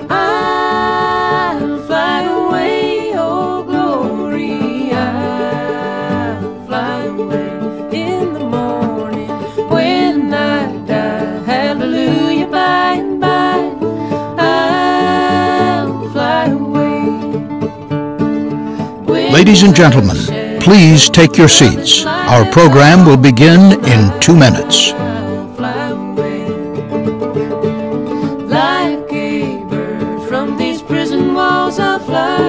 I'll fly away, oh glory, I'll fly away in the morning when I die. Hallelujah, by and by, I'll fly away. Ladies and gentlemen, please take your seats. Our program will begin in 2 minutes. I'll fly away like a bird from these prison walls. I'll fly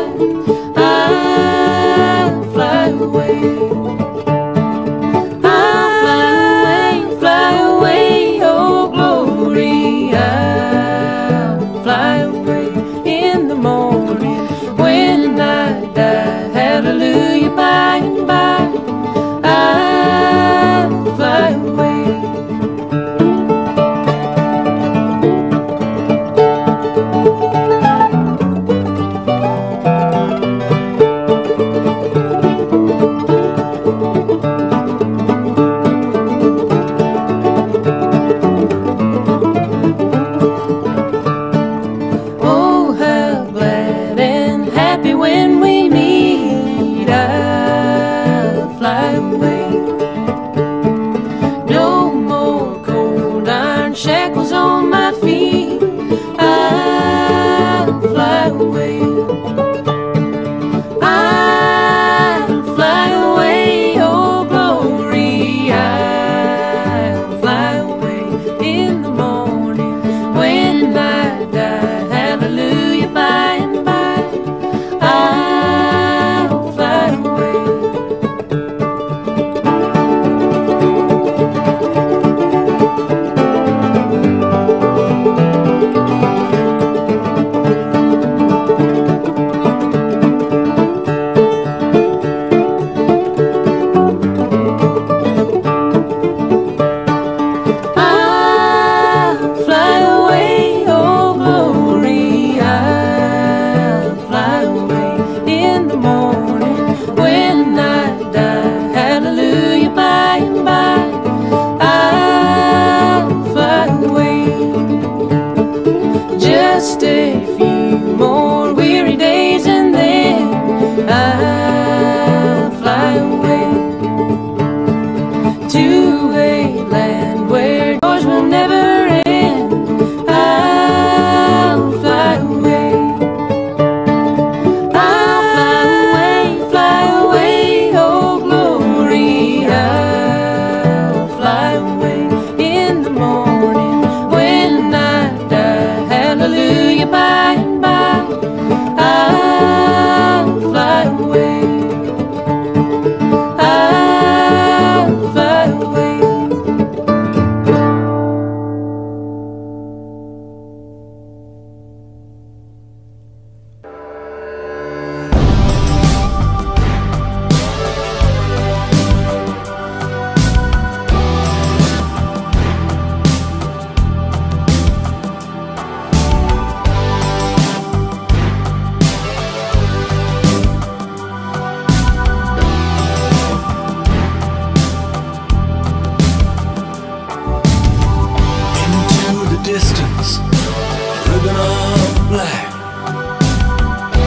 away. I'll fly away, oh glory. I'll fly away in the morning when I die. Hallelujah, by and by, I'll fly away. Oh, how glad and happy when we meet. I'll fly away. No more cold iron shackles on my feet. I'll fly away. I'll fly away, oh glory. I'll fly away in the morning when I die. Hallelujah, by and by, I'll fly away. I'll fly away, oh glory. I'll fly away in the morning when I die. Hallelujah, by and by, I'll fly away. Just a few more weary days and then I'll fly away to a land where doors will never end. I'll fly away. I'll fly away, oh glory. I'll fly away in the morning when I die. Hallelujah, by and by, I'll fly away. I'll fly away. Into the distance, a ribbon of black,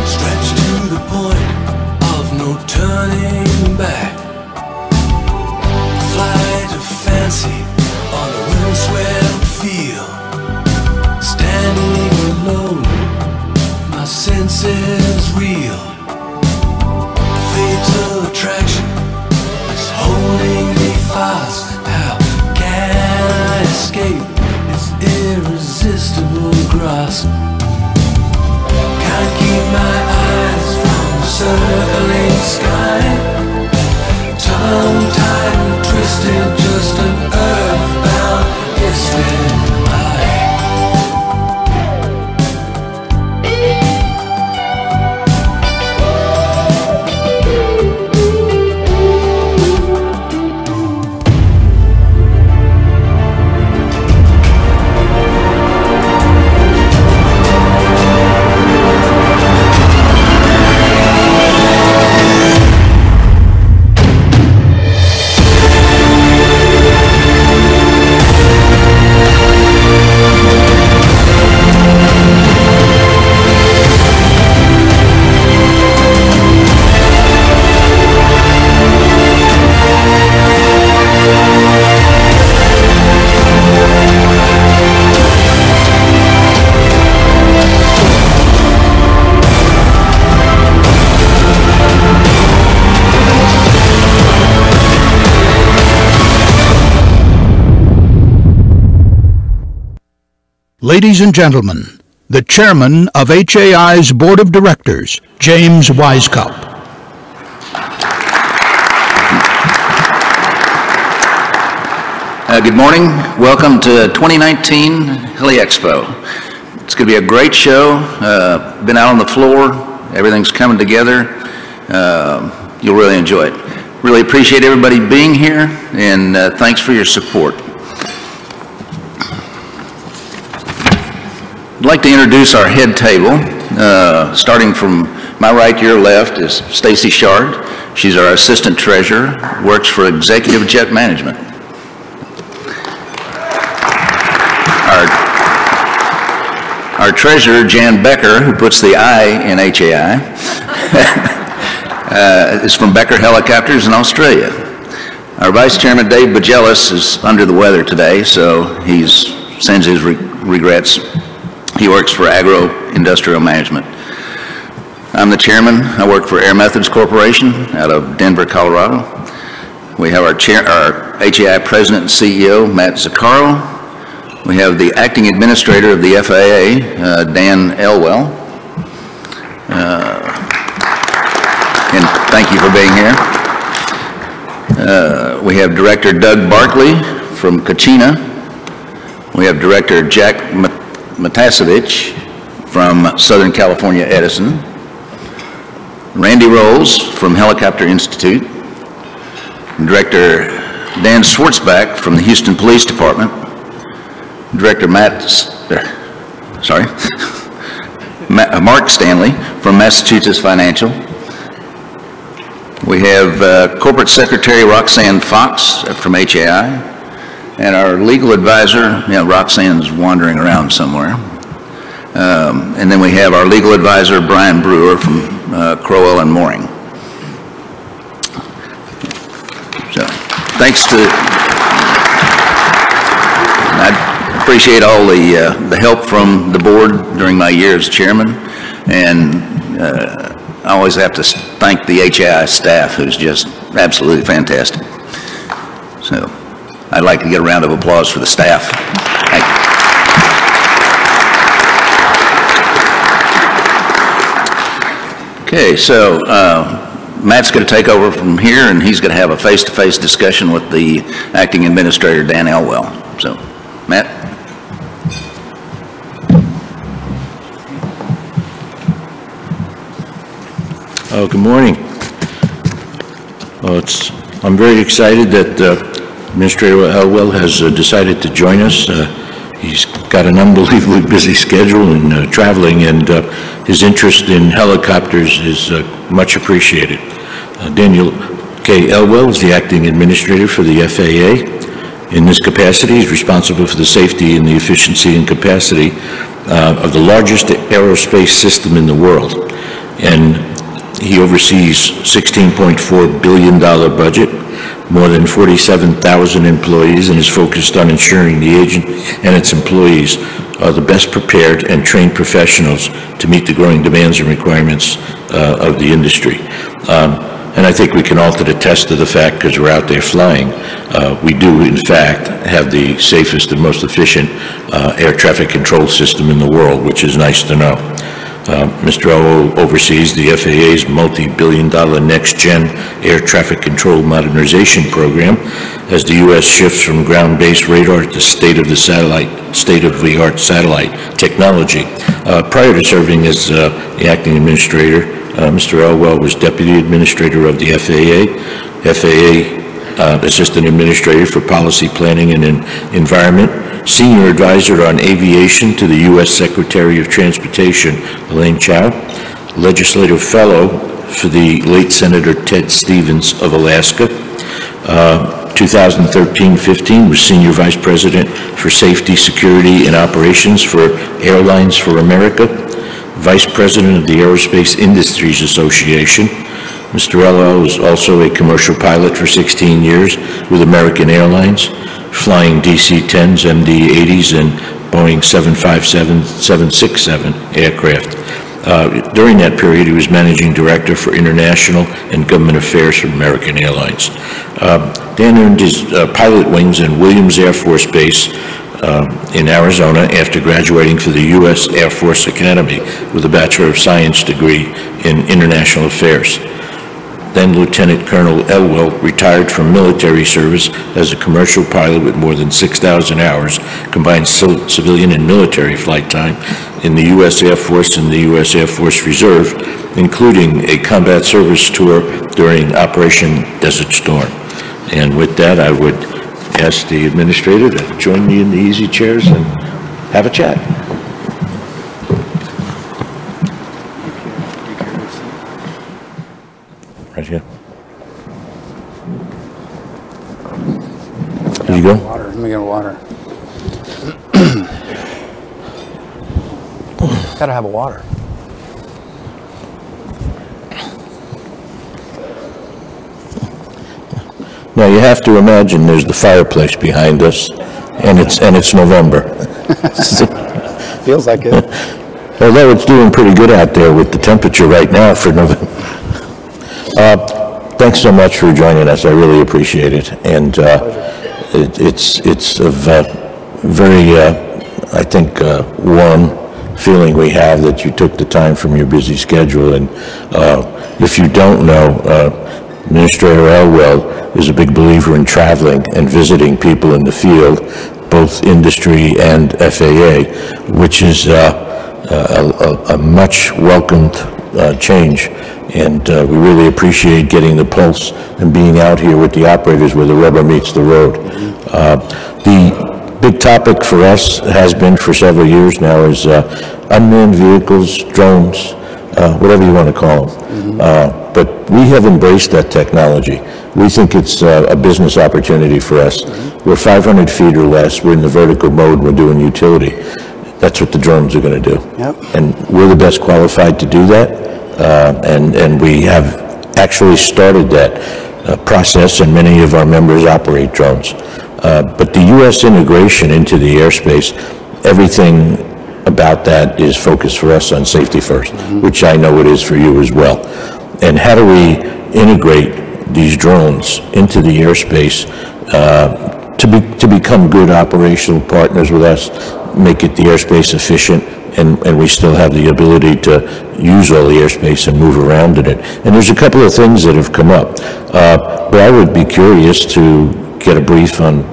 stretched to the point of no turning back. Flight of fancy on a windswept field, standing alone, my senses reel. A fatal attraction is holding me fast. How can I escape its irresistible grasp? Can't keep my eyes from the circling sky. Tongue-tied and twisted, just an earthbound distant eye. Ladies and gentlemen, the chairman of HAI's Board of Directors, James Wisecup. Good morning. Welcome to 2019 Heli Expo. It's going to be a great show. Been out on the floor. Everything's coming together. You'll really enjoy it. Really appreciate everybody being here, and thanks for your support. I'd like to introduce our head table. Starting from my right to your left is Stacy Shard. She's our assistant treasurer, works for Executive Jet Management. Our treasurer, Jan Becker, who puts the I in HAI, is from Becker Helicopters in Australia. Our vice chairman, Dave Bagelis, is under the weather today, so he sends his regrets. He works for Agro-Industrial Management. I'm the chairman. I work for Air Methods Corporation out of Denver, Colorado. We have our HAI president and CEO, Matt Zaccaro. We have the acting administrator of the FAA, Dan Elwell. And thank you for being here. We have Director Doug Barkley from Kachina. We have Director Jack Matasevich from Southern California Edison. Randy Rolls from Helicopter Institute. Director Dan Schwartzbach from the Houston Police Department. Director Mark Stanley from Massachusetts Financial. We have Corporate Secretary Roxanne Fox from HAI, and our legal advisor, Roxanne's wandering around somewhere. And then we have our legal advisor, Brian Brewer from Crowell and Mooring. So, thanks to... I appreciate all the help from the board during my year as chairman, and I always have to thank the HAI staff, who's just absolutely fantastic. So I'd like to get a round of applause for the staff. Thank you. Okay, so Matt's going to take over from here, and he's going to have a face-to-face discussion with the acting administrator, Dan Elwell. So, Matt. Oh, good morning. I'm very excited that Administrator Elwell has decided to join us. He's got an unbelievably busy schedule and traveling, and his interest in helicopters is much appreciated. Daniel K. Elwell is the acting administrator for the FAA. In this capacity, he's responsible for the safety and the efficiency and capacity of the largest aerospace system in the world. And he oversees $16.4 billion budget, more than 47,000 employees, and is focused on ensuring the agency and its employees are the best prepared and trained professionals to meet the growing demands and requirements of the industry. And I think we can all attest to the fact, because we're out there flying, we do in fact have the safest and most efficient air traffic control system in the world, which is nice to know. Mr. Elwell oversees the FAA's multi-billion-dollar next-gen air traffic control modernization program as the U.S. shifts from ground-based radar to state-of-the-art satellite technology. Prior to serving as the acting administrator, Mr. Elwell was deputy administrator of the FAA assistant administrator for policy planning and environment, senior advisor on aviation to the U.S. Secretary of Transportation, Elaine Chao, legislative fellow for the late Senator Ted Stevens of Alaska. 2013-15 was senior vice president for safety, security, and operations for Airlines for America, vice president of the Aerospace Industries Association. Mr. Elwell was also a commercial pilot for 16 years with American Airlines, flying DC-10s, MD-80s, and Boeing 757-767 aircraft. During that period, he was managing director for international and government affairs for American Airlines. Dan earned his pilot wings in Williams Air Force Base in Arizona after graduating from the U.S. Air Force Academy with a Bachelor of Science degree in International Affairs. Then Lieutenant Colonel Elwell retired from military service as a commercial pilot with more than 6,000 hours combined civilian and military flight time in the U.S. Air Force and the U.S. Air Force Reserve, including a combat service tour during Operation Desert Storm. And with that, I would ask the administrator to join me in the easy chairs and have a chat. Right here. There you go. Water. Let me get water. Gotta have a water. Now you have to imagine there's the fireplace behind us, and it's November. Feels like it. Although it's doing pretty good out there with the temperature right now for November. Thanks so much for joining us. I really appreciate it, and it's a very, I think, warm feeling we have that you took the time from your busy schedule. And if you don't know, Administrator Elwell is a big believer in traveling and visiting people in the field, both industry and FAA, which is a much welcomed change. And we really appreciate getting the pulse and being out here with the operators where the rubber meets the road. The big topic for us has been for several years now is unmanned vehicles, drones, whatever you want to call them. But we have embraced that technology. We think it's a business opportunity for us. We're 500 feet or less. We're in the vertical mode. We're doing utility. That's what the drones are going to do. Yep. And we're the best qualified to do that. And we have actually started that process, and many of our members operate drones. But the U.S. integration into the airspace, everything about that is focused for us on safety first, which I know it is for you as well. And how do we integrate these drones into the airspace to become good operational partners with us, make it the airspace efficient, and we still have the ability to use all the airspace and move around in it. And there's a couple of things that have come up. But I would be curious to get a brief on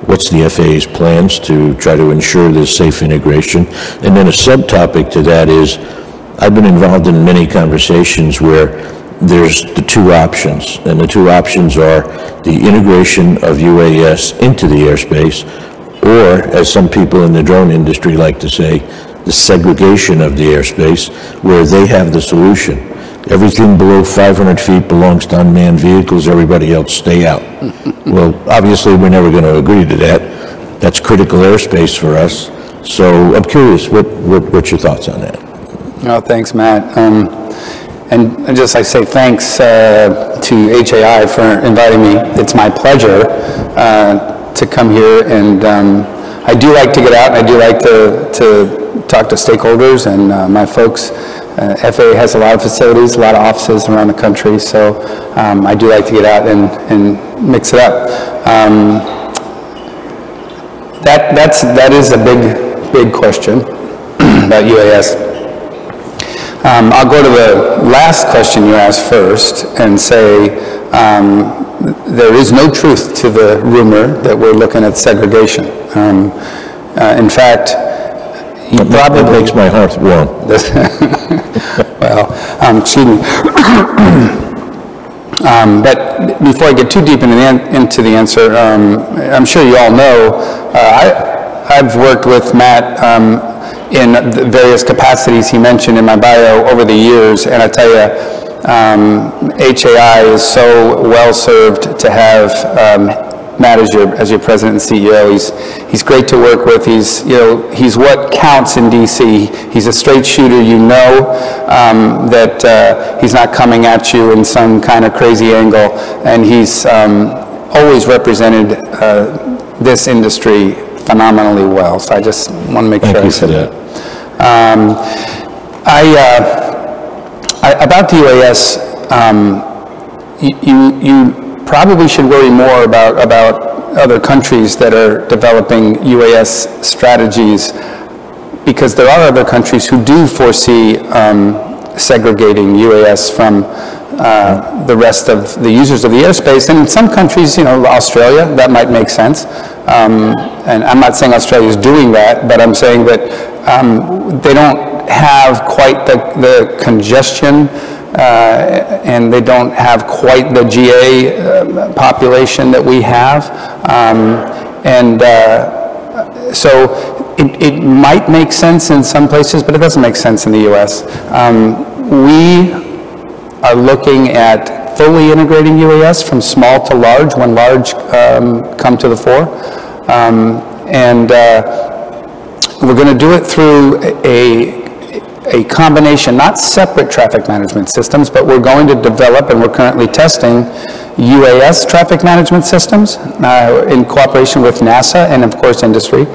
what's the FAA's plans to try to ensure this safe integration. And then a subtopic to that is, I've been involved in many conversations where there's the two options, and the two options are the integration of UAS into the airspace, or, as some people in the drone industry like to say, the segregation of the airspace, where they have the solution. Everything below 500 feet belongs to unmanned vehicles, everybody else stay out. Well, obviously, we're never going to agree to that. That's critical airspace for us. So I'm curious, what's your thoughts on that? Oh, thanks, Matt. And just I say thanks to HAI for inviting me. It's my pleasure to come here, and I do like to get out, and I do like to talk to stakeholders and my folks. FAA has a lot of facilities, a lot of offices around the country, so I do like to get out and mix it up. That is a big question about UAS. I'll go to the last question you asked first and say there is no truth to the rumor that we're looking at segregation. In fact, you probably... That makes my heart warm. Well, excuse me. But before I get too deep into the answer, I'm sure you all know, I've worked with Matt in the various capacities he mentioned in my bio over the years, and I tell you, HAI is so well served to have Matt as your president and CEO. He's great to work with. He's what counts in DC. He's a straight shooter. You know that he's not coming at you in some kind of crazy angle, and he's always represented this industry phenomenally well. So I just want to make sure I said that. About the UAS, you probably should worry more about other countries that are developing UAS strategies, because there are other countries who do foresee segregating UAS from the rest of the users of the airspace. And in some countries, Australia, that might make sense. And I'm not saying Australia is doing that, but I'm saying that they don't have quite the congestion and they don't have quite the GA population that we have. So it might make sense in some places, but it doesn't make sense in the U.S. We are looking at fully integrating UAS from small to large when large come to the fore. We're going to do it through a combination, not separate traffic management systems, but we're going to develop, and we're currently testing, UAS traffic management systems in cooperation with NASA and, of course, industry.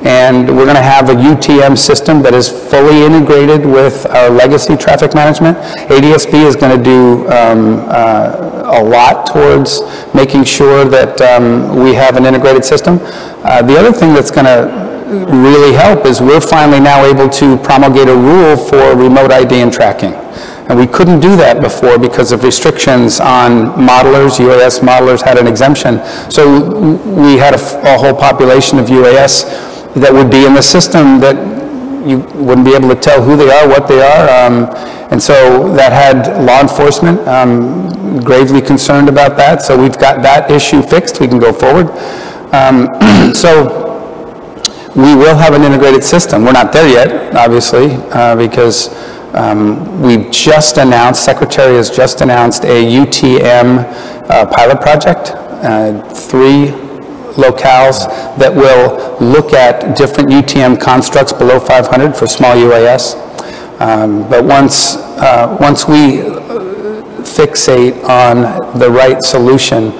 And we're going to have a UTM system that is fully integrated with our legacy traffic management. ADSB is going to do a lot towards making sure that we have an integrated system. The other thing that's going to really help is we're finally now able to promulgate a rule for remote ID and tracking. And we couldn't do that before because of restrictions on modelers. UAS modelers had an exemption. So we had a whole population of UAS that would be in the system that you wouldn't be able to tell who they are, what they are. And so that had law enforcement gravely concerned about that. So we've got that issue fixed. We can go forward. So we will have an integrated system. We're not there yet, obviously, because we've just announced, Secretary has just announced a UTM pilot project, 3 locales that will look at different UTM constructs below 500 for small UAS. But once we fixate on the right solution,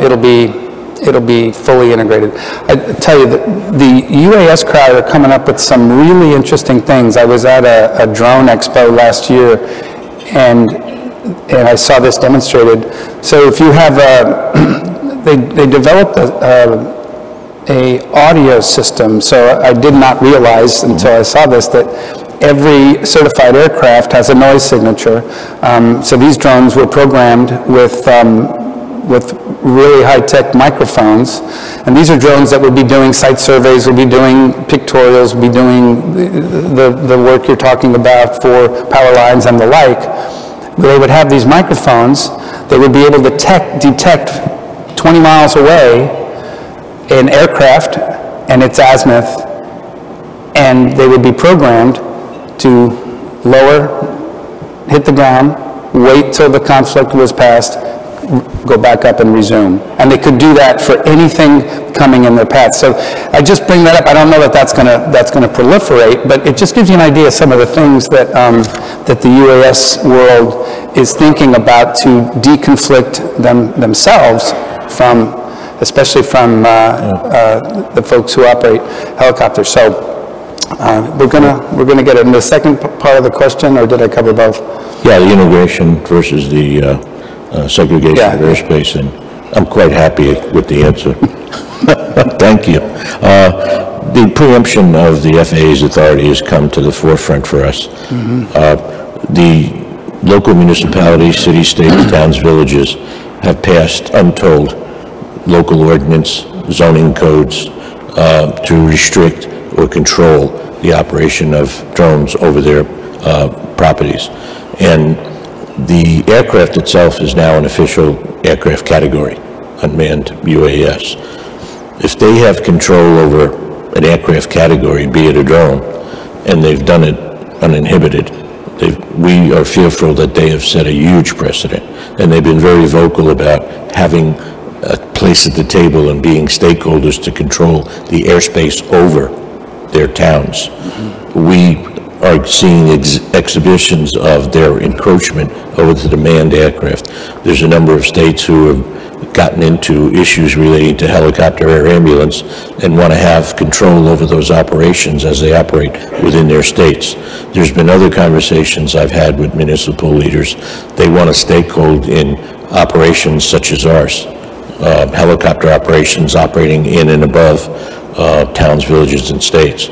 it'll be fully integrated. I tell you, the UAS crowd are coming up with some really interesting things. I was at a drone expo last year, and I saw this demonstrated. So if you have they developed a audio system. So I did not realize until I saw this that every certified aircraft has a noise signature. So these drones were programmed with really high-tech microphones, and these are drones that would be doing site surveys, would be doing pictorials, would be doing the work you're talking about for power lines and the like. They would have these microphones. They would be able to detect 20 miles away an aircraft and its azimuth, and they would be programmed to lower, hit the ground, wait till the conflict was past, go back up and resume. And they could do that for anything coming in their path. So I just bring that up. I don't know that that's going to proliferate, but it just gives you an idea of some of the things that that the UAS world is thinking about to deconflict themselves from, especially from the folks who operate helicopters. So we're gonna get into the second part of the question, or did I cover both? Yeah, the integration versus the segregation of airspace, and I'm quite happy with the answer. Thank you. The preemption of the FAA's authority has come to the forefront for us. The local municipalities, cities, states, towns, villages have passed untold local ordinance, zoning codes to restrict or control the operation of drones over their properties. And the aircraft itself is now an official aircraft category, unmanned UAS. If they have control over an aircraft category, be it a drone, and they've done it uninhibited, we are fearful that they have set a huge precedent. And they've been very vocal about having a place at the table and being stakeholders to control the airspace over their towns. We are seeing exhibitions of their encroachment over the manned aircraft. There's a number of states who have gotten into issues relating to helicopter air ambulance and want to have control over those operations as they operate within their states. There's been other conversations I've had with municipal leaders. They want a stakehold in operations such as ours. helicopter operations operating in and above towns, villages, and states.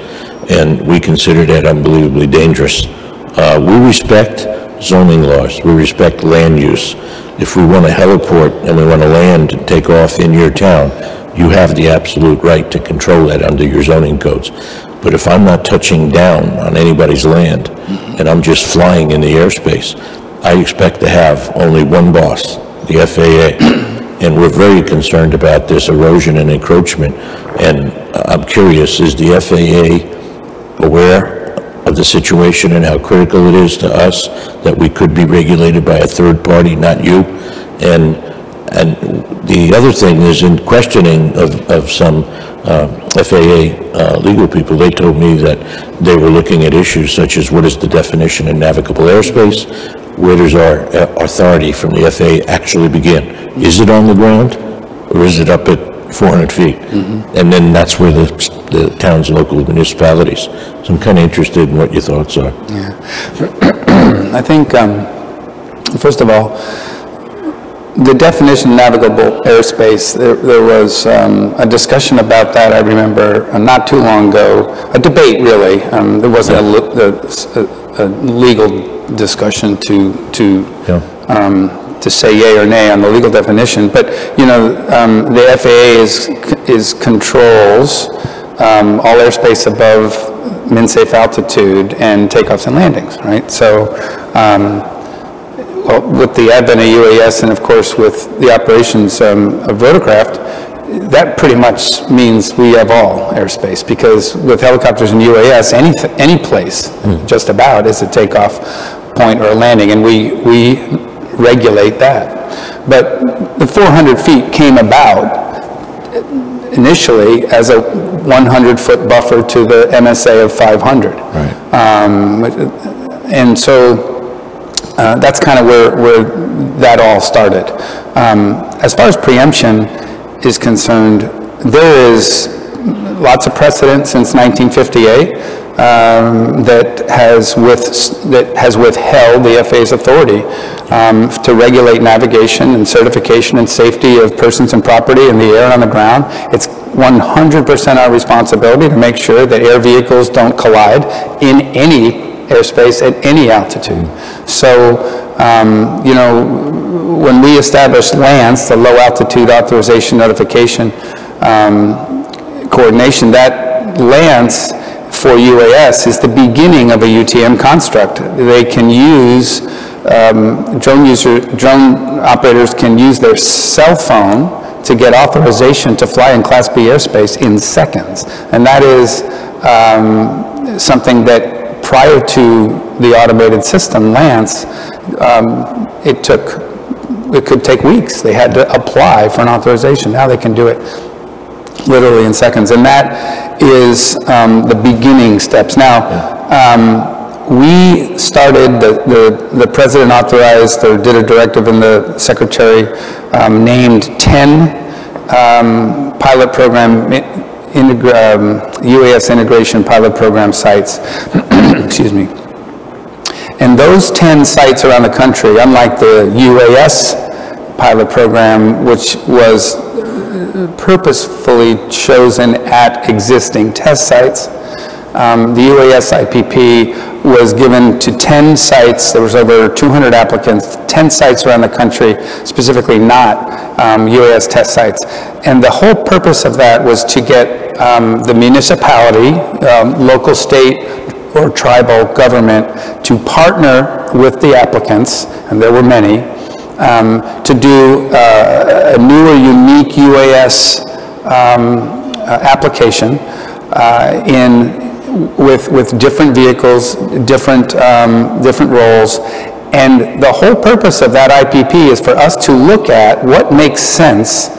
And we consider that unbelievably dangerous. We respect zoning laws. We respect land use. If we want a heliport and we want to land and take off in your town, you have the absolute right to control that under your zoning codes. But if I'm not touching down on anybody's land and I'm just flying in the airspace, I expect to have only one boss, the FAA. And we're very concerned about this erosion and encroachment. And I'm curious, is the FAA aware of the situation and how critical it is to us that we could be regulated by a third party, not you? And the other thing is, in questioning of some FAA legal people, they told me that they were looking at issues such as what is the definition of navigable airspace, where does our authority from the FAA actually begin? Is it on the ground or is it up at 400 feet? And then that's where the towns, local municipalities. So I'm kind of interested in what your thoughts are. Yeah. I think, first of all, the definition of navigable airspace, there was a discussion about that, I remember, not too long ago, a debate really. There wasn't a legal discussion to say yay or nay on the legal definition, but you know, the FAA controls all airspace above min safe altitude and takeoffs and landings, right? So, well, with the advent of UAS and of course with the operations of rotorcraft, that pretty much means we have all airspace, because with helicopters and UAS, any place just about is a takeoff point or a landing, and we regulate that. But the 400 feet came about initially as a 100-foot buffer to the MSA of 500. Right. And so that's kind of where that all started. As far as preemption is concerned, there is lots of precedent since 1958 that has withheld the FAA's authority to regulate navigation and certification and safety of persons and property in the air and on the ground. It's 100% our responsibility to make sure that air vehicles don't collide in any airspace at any altitude. So, you know, when we established LANC, the Low Altitude Authorization Notification Coordination, that LANC for UAS is the beginning of a UTM construct. They can use, drone operators can use their cell phone to get authorization to fly in Class B airspace in seconds. And that is something that prior to the automated system, LANC, it could take weeks. They had to apply for an authorization. Now they can do it literally in seconds. And that is the beginning steps. Now, we started, the president authorized or did a directive, and the secretary named 10 pilot program, UAS integration pilot program sites. Excuse me. And those 10 sites around the country, unlike the UAS pilot program, which was purposefully chosen at existing test sites, the UAS IPP was given to 10 sites. There was over 200 applicants, 10 sites around the country, specifically not UAS test sites. And the whole purpose of that was to get the municipality, local, state, or tribal government to partner with the applicants, and there were many, to do a new or unique UAS application with different vehicles, different roles. And the whole purpose of that IPP is for us to look at what makes sense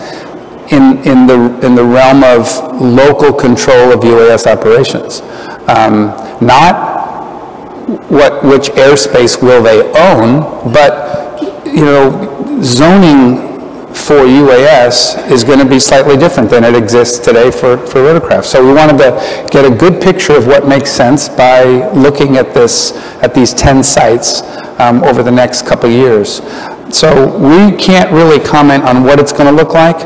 in the realm of local control of UAS operations. Not which airspace will they own, but you know, zoning for UAS is going to be slightly different than it exists today for rotorcraft. So we wanted to get a good picture of what makes sense by looking at these 10 sites over the next couple of years. So we can't really comment on what it's going to look like,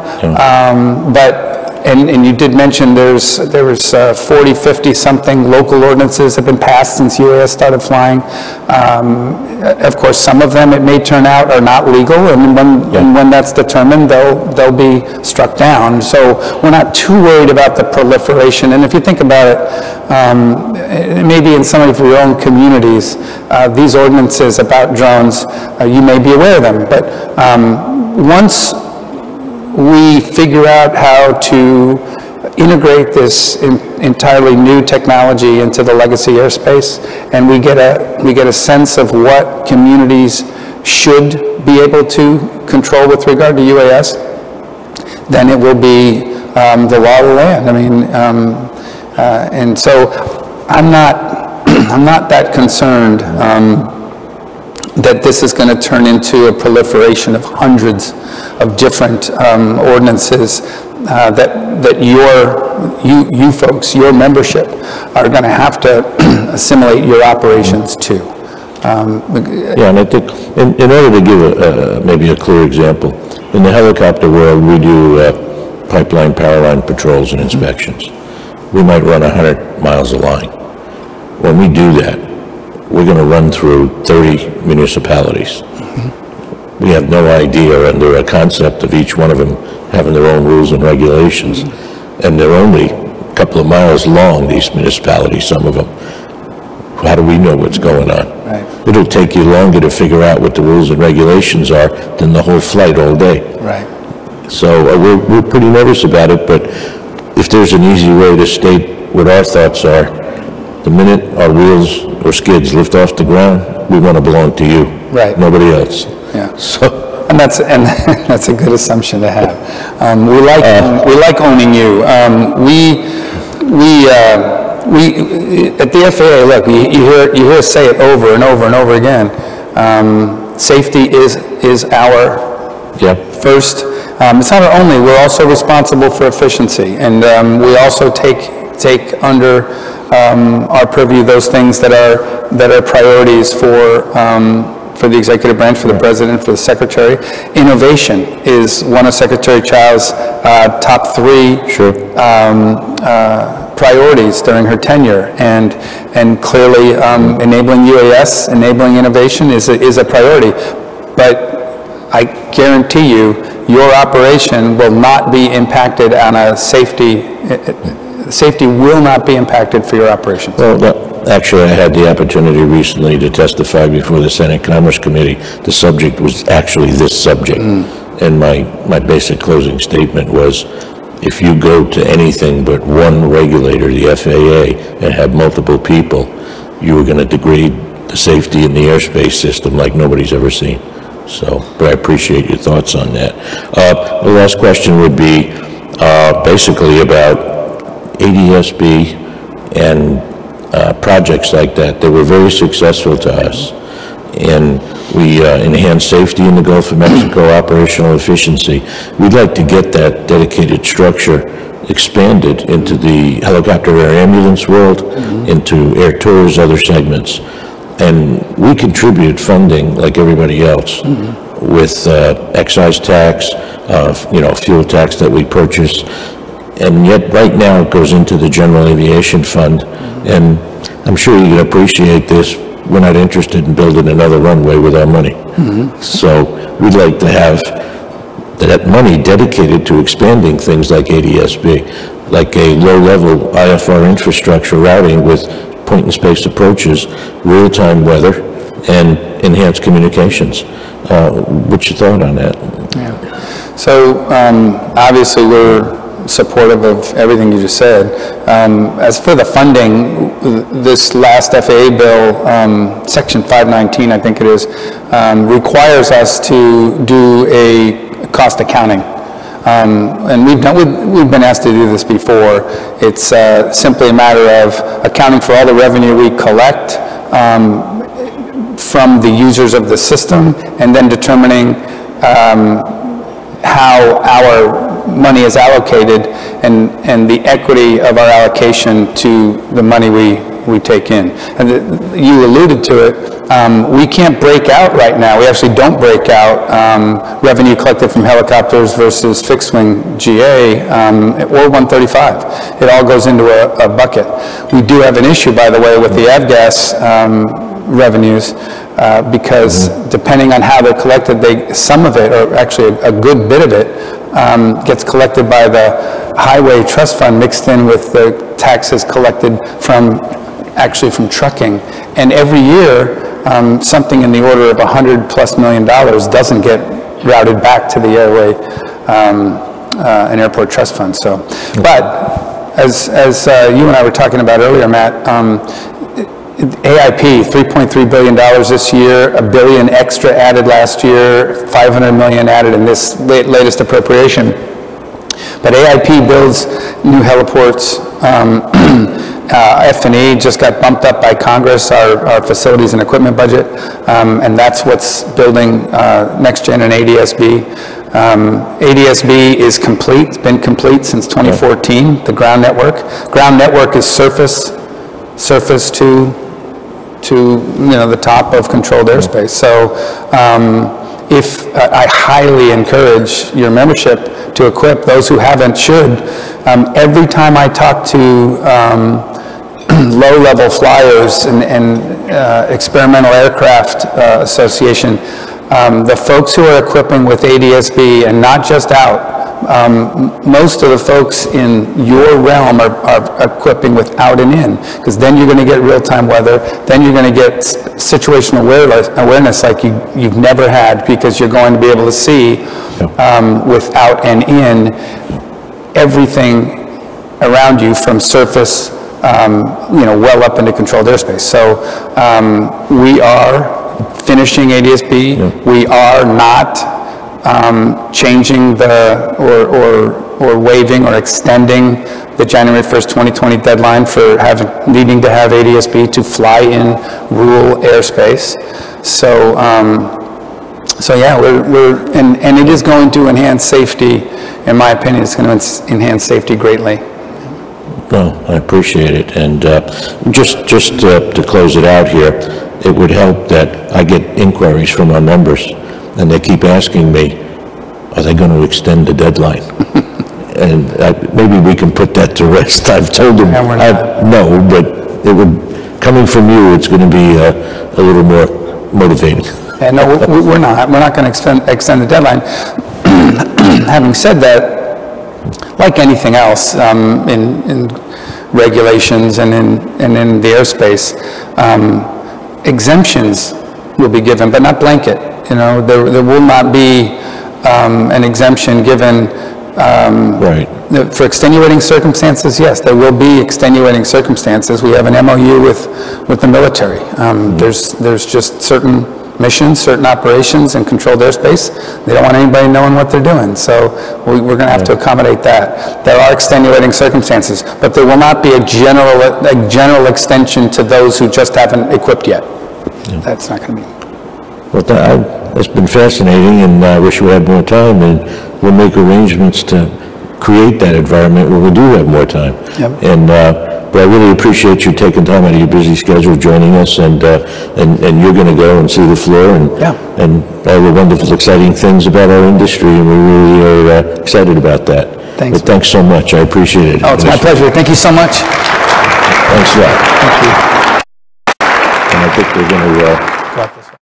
and you did mention there was 40, 50 something local ordinances have been passed since UAS started flying. Of course, some of them, it may turn out, are not legal, and when that's determined, they'll be struck down. So we're not too worried about the proliferation. And if you think about it, maybe in some of your own communities, these ordinances about drones, you may be aware of them, but once we figure out how to integrate this entirely new technology into the legacy airspace, and we get a sense of what communities should be able to control with regard to UAS, then it will be the law of the land. I mean, and so I'm not that concerned that this is going to turn into a proliferation of hundreds of different ordinances that you folks, your membership, are going to have to assimilate your operations to. Yeah, and I think in order to give maybe a clear example, in the helicopter world, we do pipeline, power line patrols and inspections. We might run 100 miles of line. When we do that, we're going to run through 30 municipalities. We have no idea under a concept of each one of them having their own rules and regulations. And they're only a couple of miles long, these municipalities, some of them. How do we know what's going on? Right. It'll take you longer to figure out what the rules and regulations are than the whole flight all day. Right. So we're pretty nervous about it, but if there's an easy way to state what our thoughts are, the minute our wheels or skids lift off the ground, we want to belong to you. Right. Nobody else. Yeah. So, and that's a good assumption to have. We like owning you. We at the FAA, look, you hear us say it over and over and over again. Safety is our first. It's not our only. We're also responsible for efficiency, and we also take under our purview those things that are priorities for the executive branch, for the president, for the secretary. Innovation is one of Secretary Chow's top 3 priorities during her tenure, and clearly enabling UAS, enabling innovation is a priority. But I guarantee you, your operation will not be impacted on a safety will not be impacted for your operation. Well, actually, I had the opportunity recently to testify before the Senate Commerce Committee. The subject was actually this subject. And my basic closing statement was, if you go to anything but one regulator, the FAA, and have multiple people, you are going to degrade the safety in the airspace system like nobody's ever seen. So, but I appreciate your thoughts on that. The last question would be basically about ADSB and projects like that. They were very successful to us, and we enhanced safety in the Gulf of Mexico, operational efficiency. We'd like to get that dedicated structure expanded into the helicopter air ambulance world, into air tours, other segments. And we contributed funding like everybody else with excise tax, fuel tax that we purchase. And yet right now it goes into the General Aviation Fund. And I'm sure you can appreciate this. We're not interested in building another runway with our money. So we'd like to have that money dedicated to expanding things like ADSB, like a low-level IFR infrastructure routing with point-and-space approaches, real-time weather, and enhanced communications. What's your thought on that? Yeah. So obviously we're supportive of everything you just said. As for the funding, this last FAA bill, Section 519, I think it is, requires us to do a cost accounting. And we've been asked to do this before. It's simply a matter of accounting for all the revenue we collect from the users of the system, and then determining how our money is allocated and the equity of our allocation to the money we take in. And you alluded to it. We can't break out right now. We actually don't break out revenue collected from helicopters versus fixed-wing GA or 135. It all goes into a bucket. We do have an issue, by the way, with the avgas revenues because depending on how they're collected, some of it, or actually a good bit of it, gets collected by the highway trust fund mixed in with the taxes collected from trucking. And every year, something in the order of $100+ million doesn't get routed back to the airway and airport trust fund. So, but as you and I were talking about earlier, Matt, AIP, $3.3 billion this year, $1 billion extra added last year, $500 million added in this latest appropriation. But AIP builds new heliports. F&E just got bumped up by Congress, our facilities and equipment budget, and that's what's building NextGen and ADS-B. ADS-B is complete, it's been complete since 2014, the ground network. Ground network is surface to the top of controlled airspace. So if I highly encourage your membership to equip, those who haven't should. Every time I talk to low-level flyers and Experimental Aircraft Association, the folks who are equipping with ADS-B, and not just out, most of the folks in your realm are equipping with out and in, because then you're going to get real-time weather, then you're going to get situational awareness like you've never had, because you're going to be able to see with out and in everything around you from surface, well up into controlled airspace. So we are finishing ADS-B. We are not changing or waiving or extending the January 1st, 2020 deadline for needing to have ADS-B to fly in rural airspace. So, yeah, and it is going to enhance safety. In my opinion, it's going to enhance safety greatly. Well, I appreciate it. And just to close it out here, it would help that I get inquiries from our members, and they keep asking me, are they going to extend the deadline? And maybe we can put that to rest. I've told them, no, but coming from you, it's going to be a little more motivating. Yeah, no, we're not. We're not going to extend the deadline. Having said that, like anything else in regulations and in the airspace, exemptions will be given, but not blanket. There will not be an exemption given for extenuating circumstances. Yes, there will be extenuating circumstances. We have an MOU with the military. There's just certain missions, certain operations in controlled airspace. They don't want anybody knowing what they're doing. So we're going to have to accommodate that. There are extenuating circumstances, but there will not be a general extension to those who just haven't equipped yet. That's not going to be. Well, that's been fascinating, and I wish we had more time, and we'll make arrangements to create that environment where we do have more time. But I really appreciate you taking time out of your busy schedule, joining us, and you're going to go and see the floor and all the wonderful, exciting things about our industry, and we really are excited about that. Thanks. But thanks so much. I appreciate it. Oh, it's my pleasure. Thank you so much. Thanks a lot. Thank you. And I think we're going to... Go out this way.